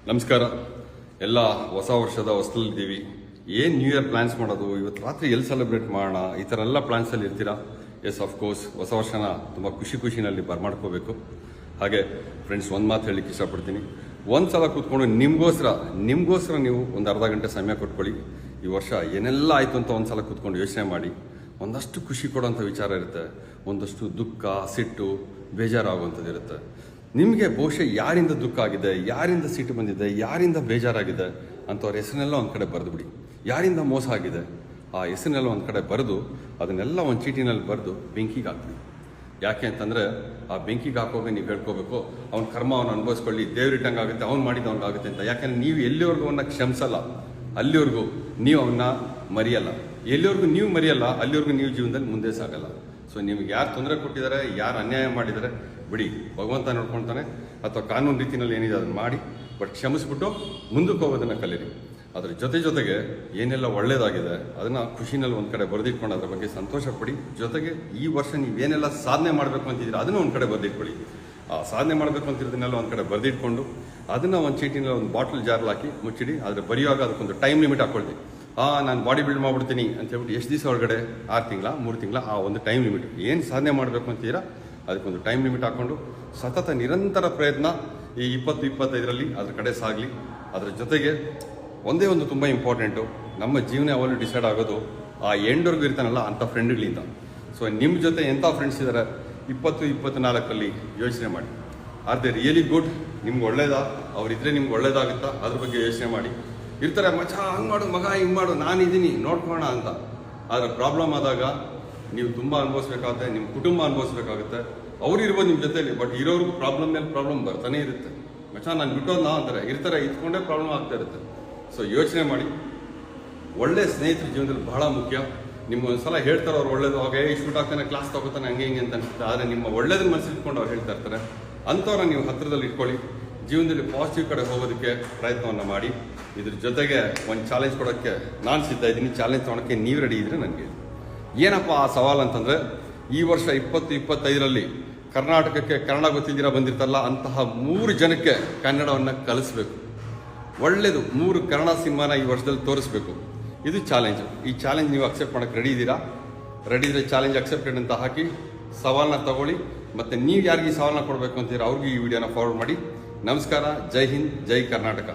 ನಮಸ್ಕಾರ. ಎಲ್ಲ ಹೊಸ ವರ್ಷದ ಹೊಸದಲ್ಲಿದ್ದೀವಿ. ಏನು ನ್ಯೂ ಇಯರ್ ಪ್ಲಾನ್ಸ್ ಮಾಡೋದು, ಇವತ್ತು ರಾತ್ರಿ ಎಲ್ಲಿ ಸೆಲೆಬ್ರೇಟ್ ಮಾಡೋಣ, ಈ ಥರ ಎಲ್ಲ ಪ್ಲಾನ್ಸಲ್ಲಿ ಇರ್ತೀರಾ. ಎಸ್, ಕೋರ್ಸ್ ಹೊಸ ವರ್ಷನ ತುಂಬ ಖುಷಿನಲ್ಲಿ ಬರ್ಮಾಡ್ಕೋಬೇಕು. ಹಾಗೆ ಫ್ರೆಂಡ್ಸ್, ಒಂದು ಮಾತು ಹೇಳಲಿಕ್ಕೆ ಇಷ್ಟಪಡ್ತೀನಿ. ಒಂದು ಸಲ ಕೂತ್ಕೊಂಡು ನಿಮಗೋಸ್ಕರ ನೀವು ಒಂದು ಅರ್ಧ ಗಂಟೆ ಸಮಯ ಕೊಟ್ಕೊಳ್ಳಿ. ಈ ವರ್ಷ ಏನೆಲ್ಲ ಆಯಿತು ಅಂತ ಒಂದು ಸಲ ಕೂತ್ಕೊಂಡು ಯೋಚನೆ ಮಾಡಿ. ಒಂದಷ್ಟು ಖುಷಿ ಕೊಡೋಂಥ ವಿಚಾರ ಇರುತ್ತೆ, ಒಂದಷ್ಟು ದುಃಖ, ಸಿಟ್ಟು, ಬೇಜಾರಾಗುವಂಥದ್ದು ಇರುತ್ತೆ. ನಿಮಗೆ ಬಹುಶಃ ಯಾರಿಂದ ದುಃಖ ಆಗಿದೆ, ಯಾರಿಂದ ಸಿಟ್ಟು ಬಂದಿದೆ, ಯಾರಿಂದ ಬೇಜಾರಾಗಿದೆ ಅಂಥವ್ರ ಹೆಸರನ್ನೆಲ್ಲ ಒಂದು ಕಡೆ ಬರೆದು ಬಿಡಿ. ಯಾರಿಂದ ಮೋಸ ಆಗಿದೆ ಆ ಹೆಸರನ್ನೆಲ್ಲ ಒಂದು ಕಡೆ ಬರೆದು ಅದನ್ನೆಲ್ಲ ಒಂದು ಚೀಟಿನಲ್ಲಿ ಬರೆದು ಬೆಂಕಿಗೆ ಹಾಕ್ತೀವಿ. ಯಾಕೆ ಅಂತಂದರೆ ಆ ಬೆಂಕಿಗೆ ಹಾಕೋವಾಗ ನೀವು ಹೇಳ್ಕೋಬೇಕು, ಅವ್ನ ಕರ್ಮ ಅವನು ಅನುಭವಿಸ್ಕೊಳ್ಳಿ, ದೇವ್ರಿಟ್ಟಂಗೆ ಆಗುತ್ತೆ, ಅವ್ನು ಮಾಡಿದ್ದು ಅವ್ನಿಗಾಗುತ್ತೆ ಅಂತ. ಯಾಕೆಂದರೆ ನೀವು ಎಲ್ಲಿವರೆಗೂ ಅವನ್ನ ಕ್ಷಮಿಸಲ್ಲ ಅಲ್ಲಿವರೆಗೂ ನೀವು ಅವನ್ನ ಮರೆಯಲ್ಲ. ಎಲ್ಲಿವರೆಗೂ ನೀವು ಮರೆಯಲ್ಲ ಅಲ್ಲಿವರೆಗೂ ನೀವು ಜೀವನದಲ್ಲಿ ಮುಂದೆ ಸಾಗಲ್ಲ. ಸೊ ನಿಮ್ಗೆ ಯಾರು ತೊಂದರೆ ಕೊಟ್ಟಿದ್ದಾರೆ, ಯಾರು ಅನ್ಯಾಯ ಮಾಡಿದ್ದಾರೆ ಬಿಡಿ, ಭಗವಂತ ನೋಡ್ಕೊಳ್ತಾನೆ. ಅಥವಾ ಕಾನೂನು ರೀತಿಯಲ್ಲಿ ಏನಿದೆ ಅದನ್ನು ಮಾಡಿ, ಬಟ್ ಕ್ಷಮಿಸ್ಬಿಟ್ಟು ಮುಂದಕ್ಕೆ ಹೋಗೋದನ್ನು ಕಲೀರಿ. ಅದ್ರ ಜೊತೆಗೆ ಏನೆಲ್ಲ ಒಳ್ಳೇದಾಗಿದೆ ಅದನ್ನು ಖುಷಿನಲ್ಲಿ ಒಂದು ಕಡೆ ಬರೆದಿಟ್ಕೊಂಡು ಅದ್ರ ಬಗ್ಗೆ ಸಂತೋಷ ಪಡಿ. ಜೊತೆಗೆ ಈ ವರ್ಷ ನೀವೇನೆಲ್ಲ ಸಾಧನೆ ಮಾಡಬೇಕು ಅಂತಿದ್ದೀರ ಅದನ್ನು ಒಂದು ಕಡೆ ಬರೆದಿಟ್ಕೊಳ್ಳಿ. ಆ ಸಾಧನೆ ಮಾಡಬೇಕು ಅಂತಿರೋದನ್ನೆಲ್ಲ ಒಂದು ಕಡೆ ಬರೆದಿಟ್ಕೊಂಡು ಅದನ್ನು ಒಂದು ಚೀಟಿನಲ್ಲಿ ಒಂದು ಬಾಟಲ್ ಜಾರ್ಲಿ ಹಾಕಿ ಮುಚ್ಚಿಡಿ. ಆದರೆ ಬರೆಯುವಾಗ ಅದಕ್ಕೊಂದು ಟೈಮ್ ಲಿಮಿಟ್ ಹಾಕ್ಕೊಳ್ತೀವಿ. ನಾನು ಬಾಡಿ ಬಿಲ್ಡ್ ಮಾಡ್ಬಿಡ್ತೀನಿ ಅಂತ ಹೇಳ್ಬಿಟ್ಟು ಎಷ್ಟು ದಿವಸ ಒಳಗಡೆ, 6 ತಿಂಗಳ 3 ತಿಂಗಳ, ಆ ಒಂದು ಟೈಮ್ ಲಿಮಿಟ್. ಏನು ಸಾಧನೆ ಮಾಡಬೇಕು ಅಂತೀರಾ ಅದಕ್ಕೊಂದು ಟೈಮ್ ಲಿಮಿಟ್ ಹಾಕ್ಕೊಂಡು ಸತತ ನಿರಂತರ ಪ್ರಯತ್ನ ಈ 2025ರಲ್ಲಿ ಅದ್ರ ಕಡೆ ಸಾಗಲಿ. ಅದರ ಜೊತೆಗೆ ಒಂದೇ ಒಂದು ತುಂಬ ಇಂಪಾರ್ಟೆಂಟು, ನಮ್ಮ ಜೀವನ ಯಾವಾಗಲೂ ಡಿಸೈಡ್ ಆಗೋದು ಆ ಎಂಡ್ವರೆಗೂ ಇರ್ತಾನಲ್ಲ ಅಂಥ ಫ್ರೆಂಡ್ಗಳಿಂದ. ಸೊ ನಿಮ್ಮ ಜೊತೆ ಎಂಥ ಫ್ರೆಂಡ್ಸ್ ಇದ್ದಾರೆ 2024ರಲ್ಲಿ ಯೋಚನೆ ಮಾಡಿ. ಆರ್ ದೇ ರಿಯಲಿ ಗುಡ್, ನಿಮ್ಗೆ ಒಳ್ಳೇದಾ, ಅವರಿದ್ರೆ ನಿಮ್ಗೆ ಒಳ್ಳೇದಾಗುತ್ತಾ ಅದ್ರ ಬಗ್ಗೆ ಯೋಚನೆ ಮಾಡಿ. ಇರ್ತಾರೆ ಮಚ್ಚ ಹಂಗೆ ಮಾಡು, ಮಗ ಹಿಂಗೆ ಮಾಡು, ನಾನಿದ್ದೀನಿ ನೋಡ್ಕೋಣ ಅಂತ. ಆದರೆ ಪ್ರಾಬ್ಲಮ್ ಆದಾಗ ನೀವು ತುಂಬ ಅನುಭವಿಸ್ಬೇಕಾಗುತ್ತೆ, ನಿಮ್ಮ ಕುಟುಂಬ ಅನುಭವಿಸ್ಬೇಕಾಗುತ್ತೆ. ಅವ್ರು ಇರ್ಬೋದು ನಿಮ್ಮ ಜೊತೆಲಿ, ಬಟ್ ಇರೋರ್ಗೂ ಪ್ರಾಬ್ಲಮ್ ಮೇಲೆ ಪ್ರಾಬ್ಲಮ್ ಬರ್ತಾನೆ ಇರುತ್ತೆ. ಮಚ್ಚ ನಾನು ಬಿಟ್ಟೋದು ನಾ ಅಂತಾರೆ, ಇರ್ತಾರೆ ಇತ್ಕೊಂಡೇ ಪ್ರಾಬ್ಲಮ್ ಆಗ್ತಾ ಇರುತ್ತೆ. ಸೊ ಯೋಚನೆ ಮಾಡಿ. ಒಳ್ಳೆ ಸ್ನೇಹಿತರ ಜೀವನದಲ್ಲಿ ಬಹಳ ಮುಖ್ಯ. ನಿಮ್ಗೊಂದ್ಸಲ ಹೇಳ್ತಾರೆ ಅವ್ರು ಒಳ್ಳೇದು, ಹಾಗೆ ಶೂಟ್ ಆಗ್ತಾನೆ, ಕ್ಲಾಸ್ ತಗೋತಾನೆ, ಹಂಗೆ ಹಿಂಗೆ ಅಂತ ಅನ್ಸುತ್ತೆ. ಆದರೆ ನಿಮ್ಮ ಒಳ್ಳೇದನ್ನ ಮನಸ್ಸಲ್ಲಿ ಇಟ್ಕೊಂಡು ಅವ್ರು ಹೇಳ್ತಾ ಇರ್ತಾರೆ. ಅಂಥವ್ರನ್ನ ನೀವು ಹತ್ತಿರದಲ್ಲಿ ಇಟ್ಕೊಳ್ಳಿ. ಜೀವನದಲ್ಲಿ ಪಾಸಿಟಿವ್ ಕಡೆ ಹೋಗೋದಕ್ಕೆ ಪ್ರಯತ್ನವನ್ನು ಮಾಡಿ. ಇದ್ರ ಜೊತೆಗೆ ಒಂದು ಚಾಲೆಂಜ್ ಕೊಡೋಕ್ಕೆ ನಾನು ಸಿದ್ಧ ಇದ್ದೀನಿ. ಚಾಲೆಂಜ್ ತೊಗೊಳಕ್ಕೆ ನೀವು ರೆಡಿ ಇದ್ರೆ ನನಗೆ ಏನಪ್ಪ ಆ ಸವಾಲು ಅಂತಂದರೆ, ಈ ವರ್ಷ 2025ರಲ್ಲಿ ಕರ್ನಾಟಕಕ್ಕೆ ಕನ್ನಡ ಗೊತ್ತಿದ್ದೀರಾ ಬಂದಿರ್ತಲ್ಲ ಅಂತಹ 3 ಜನಕ್ಕೆ ಕನ್ನಡವನ್ನು ಕಲಿಸ್ಬೇಕು. ಒಳ್ಳೆಯದು, 3 ಕನ್ನಡ ಸಿನಿಮಾನ ಈ ವರ್ಷದಲ್ಲಿ ತೋರಿಸ್ಬೇಕು. ಇದು ಚಾಲೆಂಜು. ಈ ಚಾಲೆಂಜ್ ನೀವು ಅಕ್ಸೆಪ್ಟ್ ಮಾಡೋಕ್ಕೆ ರೆಡಿ ಇದ್ದೀರಾ? ರೆಡಿ ಇದ್ರೆ ಚಾಲೆಂಜ್ ಅಕ್ಸೆಪ್ಟೆಡ್ ಅಂತ ಹಾಕಿ ಸವಾಲನ್ನ ತಗೊಳ್ಳಿ. ಮತ್ತು ನೀವು ಯಾರಿಗೆ ಈ ಸವಾಲನ್ನ ಕೊಡಬೇಕು ಅಂತೀರಾ ಅವ್ರಿಗೆ ಈ ವಿಡಿಯೋನ ಫಾರ್ವರ್ಡ್ ಮಾಡಿ. ನಮಸ್ಕಾರ. ಜೈ ಹಿಂದ್, ಜೈ ಕರ್ನಾಟಕ.